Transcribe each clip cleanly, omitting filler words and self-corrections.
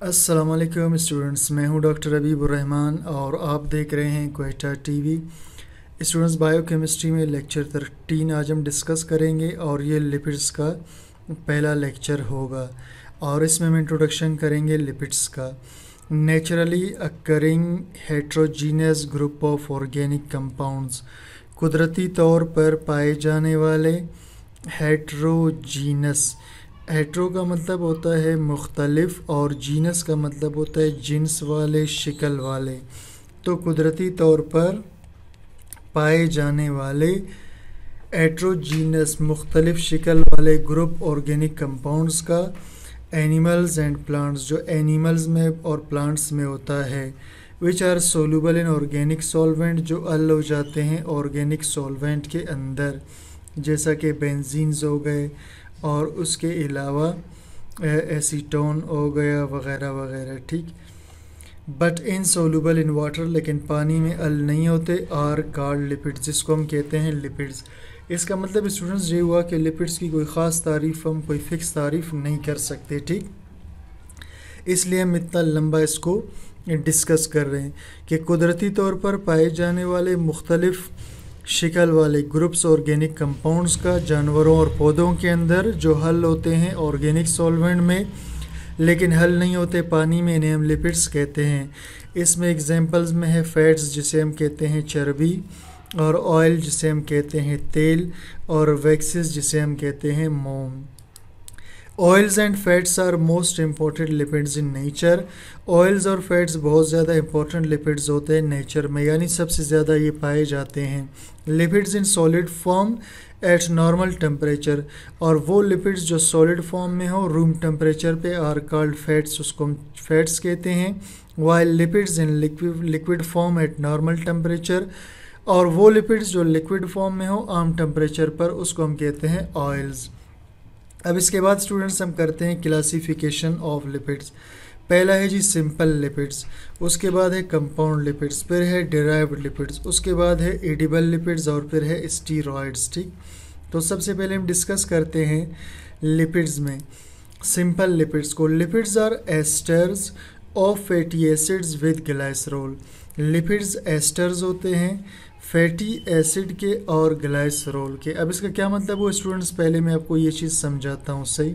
अस्सलाम वालेकुम स्टूडेंट्स, मैं हूं डॉक्टर हबीबुर्रहमान और आप देख रहे हैं क्वेटा टीवी। स्टूडेंट्स, बायोकेमिस्ट्री में लेक्चर 13 आज हम डिस्कस करेंगे और ये लिपिड्स का पहला लेक्चर होगा और इसमें हम इंट्रोडक्शन करेंगे लिपिड्स का। Naturally occurring heterogeneous group of organic compounds, कुदरती तौर पर पाए जाने वाले हेट्रोजीनस। हेट्रो का मतलब होता है मुख्तलिफ और जीनस का मतलब होता है जिन्स वाले, शिकल वाले। तो कुदरती तौर पर पाए जाने वाले हेट्रोजीनस मुख्तलिफ शिकल वाले ग्रुप ऑर्गेनिक कंपाउंड्स का एनिमल्स एंड प्लांट्स, जो एनिमल्स में और प्लांट्स में होता है, which are soluble in organic solvent, जो हल हो जाते हैं ऑर्गेनिक सॉल्वेंट के अंदर, जैसा कि बेंजीन्स हो गए और उसके अलावा एसीटोन हो गया वगैरह वगैरह। ठीक, बट इनसोल्यूबल इन वाटर, लेकिन पानी में हल नहीं होते, आर कॉल्ड लिपिड्स, जिसको हम कहते हैं लिपिड्स। इसका मतलब स्टूडेंट्स ये हुआ कि लिपिड्स की कोई ख़ास तारीफ़ हम कोई फ़िक्स तारीफ़ नहीं कर सकते। ठीक, इसलिए हम इतना लंबा इसको डिस्कस कर रहे हैं कि कुदरती तौर पर पाए जाने वाले मुख्तलिफ शिकल वाले ग्रुप्स ऑर्गेनिक कंपाउंड्स का जानवरों और पौधों के अंदर जो हल होते हैं ऑर्गेनिक सॉल्वेंट में लेकिन हल नहीं होते पानी में, इन्हें हम लिपिड्स कहते हैं। इसमें एग्जांपल्स में है फैट्स, जिसे हम कहते हैं चर्बी, और ऑयल, जिसे हम कहते हैं तेल, और वैक्सेस, जिसे हम कहते हैं मोम। Oils and fats are most important lipids in nature. Oils और फैट्स बहुत ज़्यादा इंपॉर्टेंट लिपिड्स होते हैं नेचर में, यानी सबसे ज़्यादा ये पाए जाते हैं। Lipids in solid form eight normal temperature, और वो लिपिड्स जो सॉलिड फॉर्म में हो रूम टेम्परेचर पे आर कॉल्ड फैट्स, उसको हम फैट्स कहते हैं। While lipids in liquid form eight normal temperature, और वो लिपिड्स जो लिक्विड फॉर्म में हो आम टेम्परेचर पर, उसको हम कहते हैं ऑयल्स। अब इसके बाद स्टूडेंट्स हम करते हैं क्लासिफिकेशन ऑफ लिपिड्स। पहला है जी सिंपल लिपिड्स, उसके बाद है कंपाउंड लिपिड्स, फिर है डिराइव्ड लिपिड्स, उसके बाद है एडिबल लिपिड्स और फिर है स्टीरॉयड्स। ठीक, तो सबसे पहले हम डिस्कस करते हैं लिपिड्स में सिंपल लिपिड्स को। Lipids are esters of fatty acids with glycerol. Lipids esters होते हैं फैटी एसिड के और ग्लाइसरोल के। अब इसका क्या मतलब हो स्टूडेंट्स, पहले मैं आपको ये चीज़ समझाता हूँ। सही,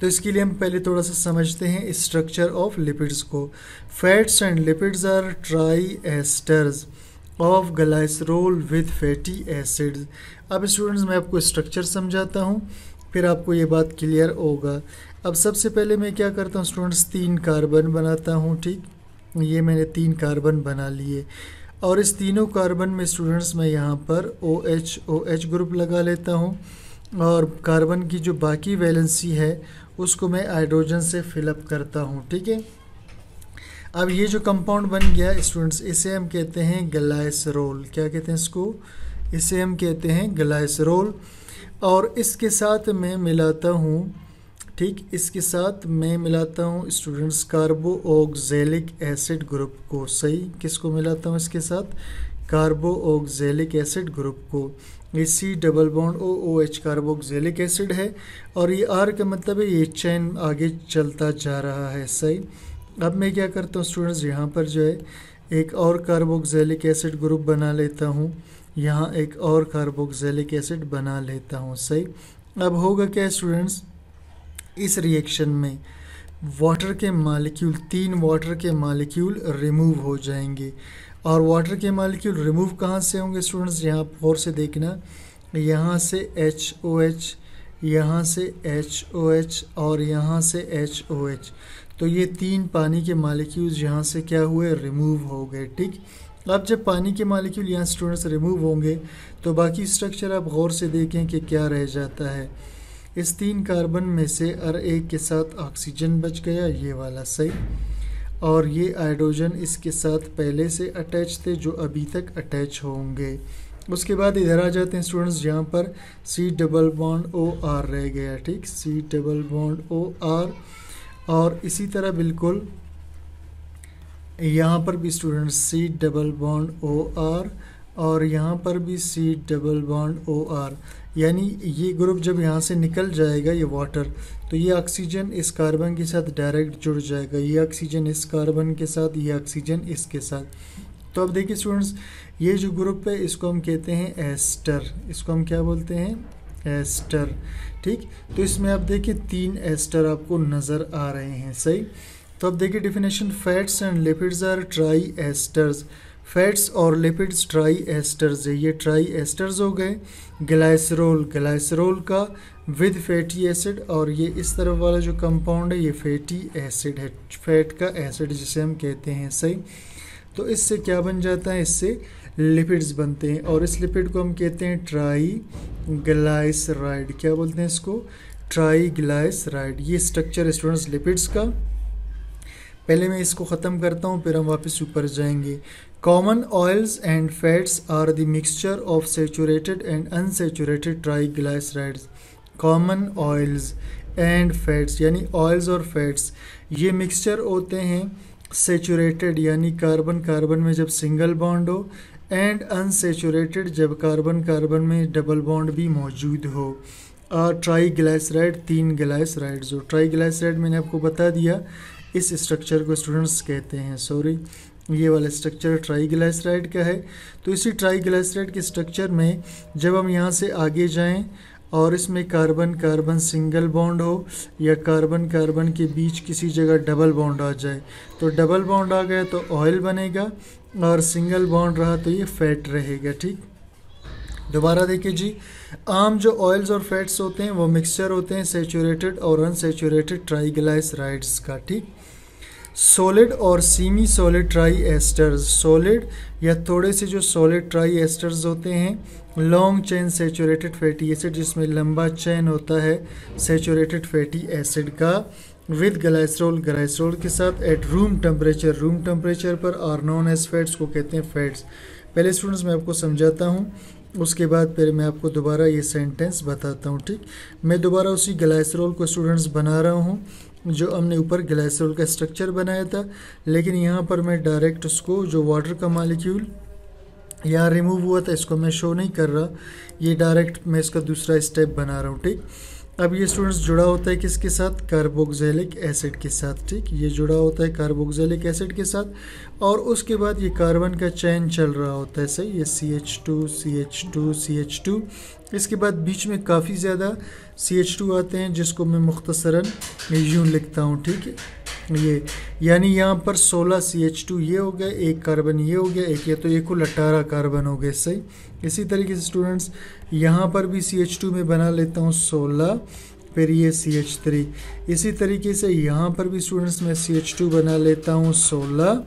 तो इसके लिए हम पहले थोड़ा सा समझते हैं स्ट्रक्चर ऑफ लिपिड्स को। Fats and lipids are tri asters of glycerol with fatty acids. अब स्टूडेंट्स मैं आपको स्ट्रक्चर समझाता हूँ, फिर आपको ये बात क्लियर होगा। अब सबसे पहले मैं क्या करता हूँ स्टूडेंट्स, 3 कार्बन बनाता हूँ। ठीक, ये मैंने 3 कार्बन बना लिए, और इस तीनों कार्बन में स्टूडेंट्स मैं यहाँ पर OH ग्रुप लगा लेता हूँ, और कार्बन की जो बाकी वैलेंसी है उसको मैं हाइड्रोजन से फिलअप करता हूँ। ठीक है, अब ये जो कंपाउंड बन गया स्टूडेंट्स, इसे हम कहते हैं ग्लाइसरोल। क्या कहते हैं इसको, इसे हम कहते हैं ग्लाइसरोल। और इसके साथ मैं मिलाता हूँ, ठीक, इसके साथ मैं मिलाता हूँ स्टूडेंट्स कार्बो ऑक्जेलिक एसिड ग्रुप को। सही, किसको मिलाता हूँ इसके साथ, कार्बो ऑक्जेलिक एसिड ग्रुप को। ये C double bond OOH कार्बो oxalic acid है, और ये R का मतलब है ये चेन आगे चलता जा रहा है। सही, अब मैं क्या करता हूँ स्टूडेंट्स, यहाँ पर जो है एक और कार्बो ऑक्जेलिक एसिड ग्रुप बना लेता हूँ, यहाँ एक और कार्बो ऑक्जेलिक एसिड बना लेता हूँ। सही, अब होगा क्या स्टूडेंट्स, इस रिएक्शन में वाटर के मॉलिक्यूल, 3 वाटर के मॉलिक्यूल रिमूव हो जाएंगे। और वाटर के मॉलिक्यूल रिमूव कहाँ से होंगे स्टूडेंट्स, यहाँ और से देखना, यहाँ से HOH, यहाँ से HOH और यहाँ से HOH। तो ये 3 पानी के मॉलिक्यूल्स यहाँ से क्या हुए, रिमूव हो गए। ठीक, अब जब पानी के मॉलिक्यूल यहाँ स्टूडेंट्स रिमूव होंगे तो बाकी स्ट्रक्चर आप गौर से देखें कि क्या रह जाता है। इस 3 कार्बन में से हर एक के साथ ऑक्सीजन बच गया, ये वाला। सही, और ये हाइड्रोजन इसके साथ पहले से अटैच थे जो अभी तक अटैच होंगे। उसके बाद इधर आ जाते हैं स्टूडेंट्स, यहाँ पर C डबल बॉन्ड OR रह गया। ठीक, C डबल बॉन्ड OR, और इसी तरह बिल्कुल यहाँ पर भी students C double bond OR, और यहाँ पर भी C डबल बॉन्ड OR। यानी ये ग्रुप जब यहाँ से निकल जाएगा ये वाटर, तो ये ऑक्सीजन इस कार्बन के साथ डायरेक्ट जुड़ जाएगा, ये ऑक्सीजन इस कार्बन के साथ, ये ऑक्सीजन इसके साथ। तो अब देखिए स्टूडेंट्स, ये जो ग्रुप है इसको हम कहते हैं एस्टर, इसको हम क्या बोलते हैं, एस्टर। ठीक, तो इसमें आप देखिए 3 एस्टर आपको नज़र आ रहे हैं, सही। तो अब देखिए definition, fats and lipids are tri esters. Fats और लिपिड्स ट्राई एस्टर्स है, ये ट्राई एस्टर्स हो गए। ग्लाइसरोल, ग्लाइसरोल का विद फैटी एसिड, और ये इस तरफ वाला जो कंपाउंड है ये फैटी एसिड है, फैट का एसिड जिसे हम कहते हैं, सही। तो इससे क्या बन जाता है, इससे लिपिड्स बनते हैं, और इस लिपिड को हम कहते हैं ट्राई ग्लाइसराइड। क्या बोलते हैं इसको, ट्राई ग्लाइसराइड। ये स्ट्रक्चर है स्टूडेंट्स लिपिड्स का। पहले मैं इसको ख़त्म करता हूँ, फिर हम वापस ऊपर जाएंगे। Common oils and fats are the mixture of saturated and unsaturated triglycerides. Common oils and fats यानी ऑयल्स और फैट्स, ये मिक्सचर होते हैं सेचुरेटेड यानी कार्बन कार्बन में जब सिंगल बॉन्ड हो, एंड अनसेचुरेटेड जब कार्बन कार्बन में डबल बॉन्ड भी मौजूद हो। ट्राईग्लाइसराइड 3 ग्लाइसराइड, जो ट्राईग्लाइसराइड मैंने आपको बता दिया, इस स्ट्रक्चर को स्टूडेंट्स कहते हैं, सॉरी ये वाला स्ट्रक्चर ट्राईग्लाइसराइड का है। तो इसी ट्राईग्लाइसराइड के स्ट्रक्चर में जब हम यहाँ से आगे जाएं और इसमें कार्बन कार्बन सिंगल बॉन्ड हो या कार्बन कार्बन के बीच किसी जगह डबल बॉन्ड आ जाए, तो डबल बॉन्ड आ गया तो ऑयल बनेगा, और सिंगल बॉन्ड रहा तो ये फैट रहेगा। ठीक, दोबारा देखिए जी, आम जो ऑयल्स और फैट्स होते हैं वो मिक्सचर होते हैं सेचुरेटेड और अनसेचुरेटेड ट्राईग्लाइसराइड्स का। ठीक, सॉलिड और semi solid try asters, solid या थोड़े से जो सॉलिड ट्राई एस्टर्स होते हैं long chain saturated fatty acid, जिसमें लंबा चेन होता है सेचुरेटेड फैटी एसिड का, विद ग्लाइसरोल, ग्लाइसरोल के साथ, eight room temperature, room temperature पर, आर नोन एज फैट्स, को कहते हैं फैट्स। पहले स्टूडेंट्स मैं आपको समझाता हूँ, उसके बाद फिर मैं आपको दोबारा ये सेंटेंस बताता हूँ। ठीक, मैं दोबारा उसी ग्लाइसरोल को स्टूडेंट्स बना रहा हूँ जो हमने ऊपर ग्लाइसरोल का स्ट्रक्चर बनाया था, लेकिन यहाँ पर मैं डायरेक्ट उसको जो वाटर का मॉलिक्यूल यहाँ रिमूव हुआ था इसको मैं शो नहीं कर रहा, ये डायरेक्ट मैं इसका दूसरा स्टेप बना रहा हूँ। ठीक, अब ये स्टूडेंट्स जुड़ा होता है किसके साथ, कार्बोक्सिलिक एसिड के साथ। ठीक, ये जुड़ा होता है कार्बोक्सिलिक एसिड के साथ, और उसके बाद ये कार्बन का चेन चल रहा होता है, सही, ये CH2 CH2 CH2, इसके बाद बीच में काफ़ी ज़्यादा CH2 आते हैं जिसको मैं मुख्तसरन यूँ लिखता हूँ। ठीक है, ये यानी यहाँ पर 16 CH2 ये हो गया, एक कार्बन ये हो गया, एक ये, तो ये कुल 18 कार्बन हो गए, सही। इसी तरीके से स्टूडेंट्स यहाँ पर भी CH2 में बना लेता हूँ 16, फिर ये CH3, इसी तरीके से यहाँ पर भी स्टूडेंट्स मैं CH2 बना लेता हूँ 16,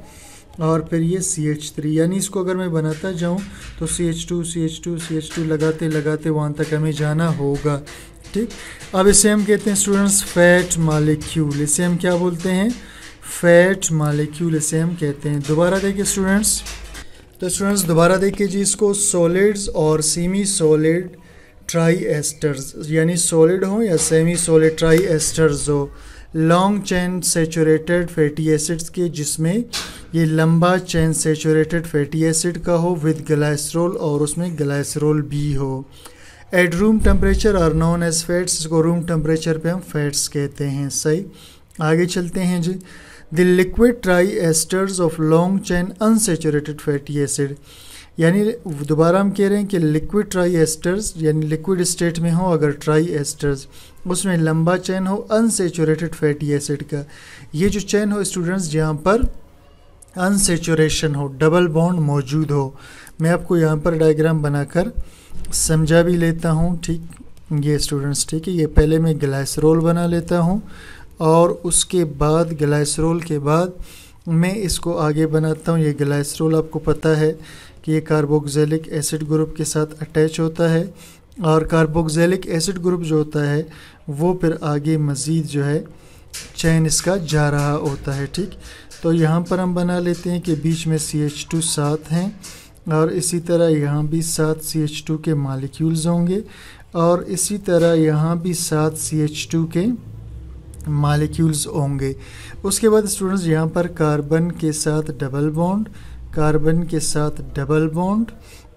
और फिर ये CH3, यानी इसको अगर मैं बनाता जाऊँ तो CH2 CH2 CH2 लगाते लगाते वहाँ तक हमें जाना होगा। ठीक, अब इसे हम कहते हैं स्टूडेंट्स फैट मॉलिक्यूल, इसे हम क्या बोलते हैं, फैट मॉलिक्यूल इसे हम कहते हैं। दोबारा देखिए स्टूडेंट्स, तो स्टूडेंट्स दोबारा देखिए जी इसको, सॉलिड्स और सेमी सॉलिड ट्राई एस्टर्स, यानी सॉलिड हो या सेमी सॉलिड ट्राई एस्टर्स हो, long chain saturated fatty acids के, जिसमें ये लंबा चेन सेचुरेटेड फैटी एसिड का हो विद ग्लाइसरोल और उसमें ग्लाइसरोल भी हो, at room temperature are known as fats, इसको रूम टेम्परेचर पे हम फैट्स कहते हैं, सही। आगे चलते हैं जी, the liquid try asters of long chain unsaturated fatty acid, यानी दोबारा हम कह रहे हैं कि लिक्विड ट्राई एस्टर्स यानी लिक्विड स्टेट में हो अगर ट्राई एस्टर्स, उसमें लंबा चेन हो अनसेचुरेटेड फैटी एसिड का, ये जो चेन हो स्टूडेंट्स जहाँ पर अनसेचुरेशन हो, डबल बॉन्ड मौजूद हो। मैं आपको यहाँ पर डायग्राम बनाकर समझा भी लेता हूँ। ठीक, ये स्टूडेंट्स ठीक है, ये पहले मैं ग्लाइसरोल बना लेता हूँ और उसके बाद ग्लाइसरोल के बाद मैं इसको आगे बनाता हूँ। ये ग्लाइसरोल आपको पता है कि ये कार्बोक्सिलिक एसिड ग्रुप के साथ अटैच होता है, और कार्बोक्सिलिक एसिड ग्रुप जो होता है वो फिर आगे मज़ीद जो है चैन इसका जा रहा होता है। ठीक, तो यहाँ पर हम बना लेते हैं कि बीच में CH2 7 हैं, और इसी तरह यहाँ भी 7 CH2 के मॉलिक्यूल्स होंगे, और इसी तरह यहाँ भी 7 CH2 के मॉलिक्यूल्स होंगे। उसके बाद स्टूडेंट्स यहाँ पर कार्बन के साथ डबल बॉन्ड, कार्बन के साथ डबल बॉन्ड,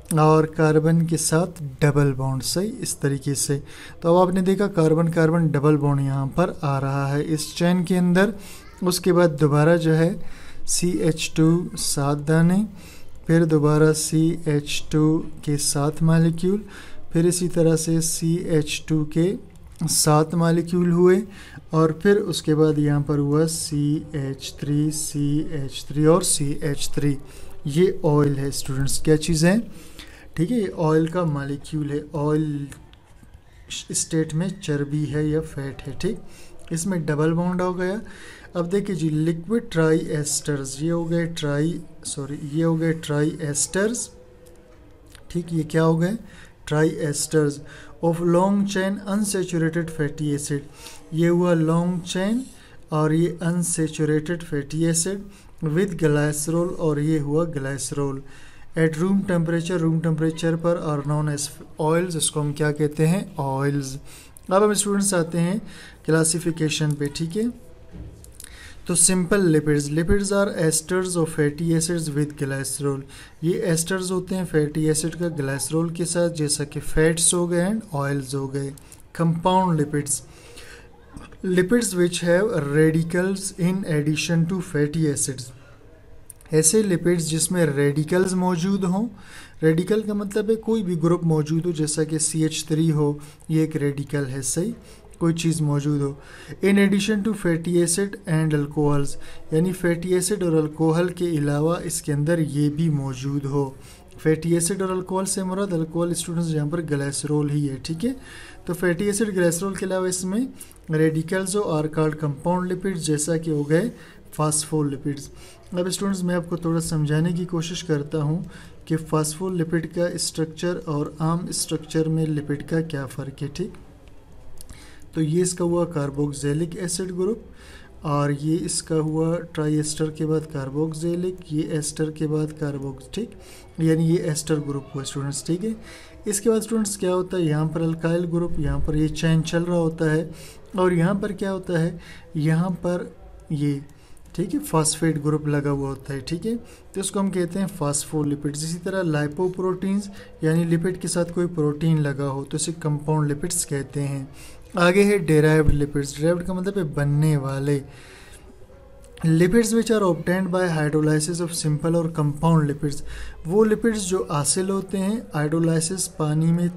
और कार्बन के साथ डबल बॉन्ड, सही इस तरीके से। तो अब आपने देखा कार्बन कार्बन डबल बॉन्ड यहाँ पर आ रहा है इस चेन के अंदर। उसके बाद दोबारा जो है CH2 7 दाने, फिर दोबारा CH2 के 7 मालिक्यूल, फिर इसी तरह से CH2 के 7 मालिक्यूल हुए, और फिर उसके बाद यहाँ पर हुआ CH3 CH3 और CH3। ये ऑयल है स्टूडेंट्स, क्या चीज़ है, ठीक है, ये ऑयल का मालिक्यूल है, ऑयल स्टेट में चर्बी है या फैट है, ठीक। इसमें डबल बॉन्ड हो गया। अब देखिए जी, लिक्विड ट्राई एस्टर्स, ये हो गए ट्राई एस्टर्स, ठीक। ये क्या हो गए, try asters of long chain unsaturated fatty acid. ये हुआ लॉन्ग चेन और ये unsaturated fatty acid with glycerol, और ये हुआ ग्लाइसरोल एट रूम टेम्परेचर पर आर नॉन एज ऑयल्स। इसको हम क्या कहते हैं, ऑयल्स। अब हम स्टूडेंट्स आते हैं क्लासिफिकेशन पे, ठीक है। तो simple lipids are esters of fatty acids with glycerol. ये एस्टर्स होते हैं फैटी एसिड का ग्लाइसरोल के साथ, जैसा कि फैट्स हो गए एंड ऑयल्स हो गए। Compound lipids which have radicals in addition to fatty acids. ऐसे लिपिड्स जिसमें रेडिकल्स मौजूद हों, रेडिकल का मतलब है कोई भी ग्रुप मौजूद हो, जैसा कि CH3 हो, ये एक रेडिकल है, सही, कोई चीज़ मौजूद हो। In addition to fatty acid and alcohols, यानी फैटी एसिड और अल्कोहल के अलावा इसके अंदर ये भी मौजूद हो। फैटी एसिड और अल्कोहल से मुराद अल्कोहल स्टूडेंट्स यहाँ पर ग्लाइसरोल ही है, ठीक है। तो फैटी एसिड ग्लाइसरोल के अलावा इसमें रेडिकल्स हो आर कॉल्ड कंपाउंड लिपिड्स, जैसा कि हो गए फास्फोलिपिड्स। अब स्टूडेंट्स मैं आपको थोड़ा समझाने की कोशिश करता हूँ कि फास्फोलिपिड का स्ट्रक्चर और आम स्ट्रक्चर में लिपिड का क्या फ़र्क है, ठीक। तो ये इसका हुआ कार्बोक्सिलिक एसिड ग्रुप, और ये इसका हुआ ट्राई एस्टर के बाद कार्बोक्सिलिक, ये एस्टर के बाद कार्बोक्स, ठीक, यानी ये एस्टर ग्रुप हुआ स्टूडेंट्स, ठीक है। इसके बाद स्टूडेंट्स क्या होता है, यहाँ पर अल्काइल ग्रुप, यहाँ पर ये चैन चल रहा होता है, और यहाँ पर क्या होता है, यहाँ पर ये, ठीक है, फास्फेट ग्रुप लगा हुआ होता है, ठीक है। तो इसको हम कहते हैं फास्फोलिपिड्स। इसी तरह लाइपोप्रोटीन्स, यानी लिपिड के साथ कोई प्रोटीन लगा हो, तो इसे कंपाउंड लिपिड्स कहते हैं। आगे है डेराइव्ड लिपिड्स। डेराइव्ड का मतलब है बनने वाले। Lipids which are obtained by hydrolysis of simple और कंपाउंड लिपिड्स, वो लिपिड्स जो हासिल होते हैं हाइड्रोलाइसिस पानी में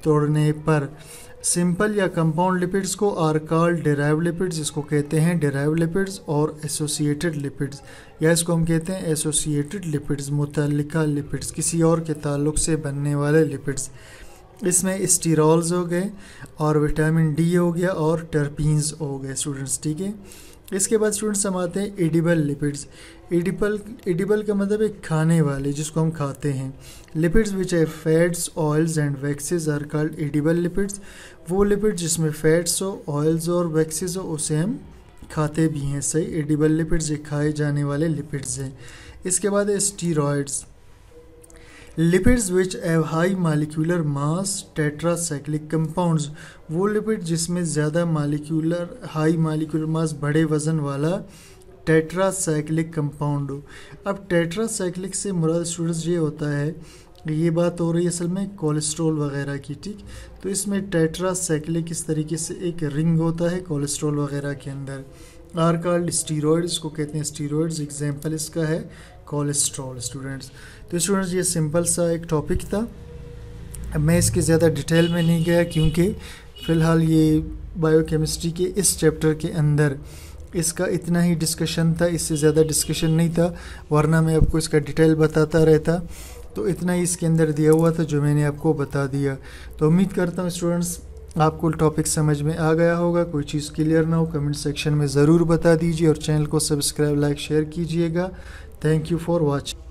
तोड़ने पर। सिंपल या कंपाउंड लिपिड्स को आर कॉल्ड डेराइव्ड लिपिड्स, इसको कहते हैं डेराइव्ड लिपिड्स, और एसोसिएटेड लिपिड्स, या इसको हम कहते हैं एसोसिएटेड लिपिड्स, मुतल्लिका लिपिड्स, किसी और के ताल्लुक से बनने वाले लिपिड्स। इसमें स्टीरॉल्स हो गए, और विटामिन डी हो गया, और टर्पीन्स हो गए स्टूडेंट्स, ठीक है। इसके बाद स्टूडेंट्स हम आते हैं एडिबल लिपिड्स। एडिबल का मतलब है खाने वाले, जिसको हम खाते हैं। लिपिड्स विच है fats, oils and waxes are called edible lipids. वो लिपिड्स जिसमें फैट्स हो, ऑयल्स और वैक्सेस हो, उसे हम खाते भी हैं, सही। एडिबल लिपिड्स ये खाए जाने वाले लिपिड्स हैं। इसके बाद है steroids. Lipids which have high molecular mass tetracyclic compounds, वो लिपिड जिसमें ज़्यादा हाई मालिक्यूलर मास, बड़े वज़न वाला टेट्रासाइक्लिक कंपाउंड हो। अब टेट्रासाइक्लिक से मुराद स्टूडेंट्स ये होता है, ये बात हो रही है असल में कोलेस्ट्रॉल वगैरह की, ठीक। तो इसमें टेट्रासाइक्लिक इस तरीके से एक रिंग होता है कोलेस्ट्रॉल वगैरह के अंदर। आर कॉल्ड स्टीरॉयड्स, को कहते हैं स्टीरॉयड्स, एग्जाम्पल इसका है कोलेस्ट्रॉल स्टूडेंट्स। तो स्टूडेंट्स ये सिंपल सा एक टॉपिक था, अब मैं इसके ज़्यादा डिटेल में नहीं गया, क्योंकि फ़िलहाल ये बायोकेमिस्ट्री के इस चैप्टर के अंदर इसका इतना ही डिस्कशन था, इससे ज़्यादा डिस्कशन नहीं था, वरना मैं आपको इसका डिटेल बताता रहता। तो इतना ही इसके अंदर दिया हुआ था जो मैंने आपको बता दिया। तो उम्मीद करता हूँ स्टूडेंट्स आपको टॉपिक समझ में आ गया होगा। कोई चीज़ क्लियर ना हो कमेंट सेक्शन में ज़रूर बता दीजिए, और चैनल को सब्सक्राइब, लाइक, शेयर कीजिएगा। Thank you for watching.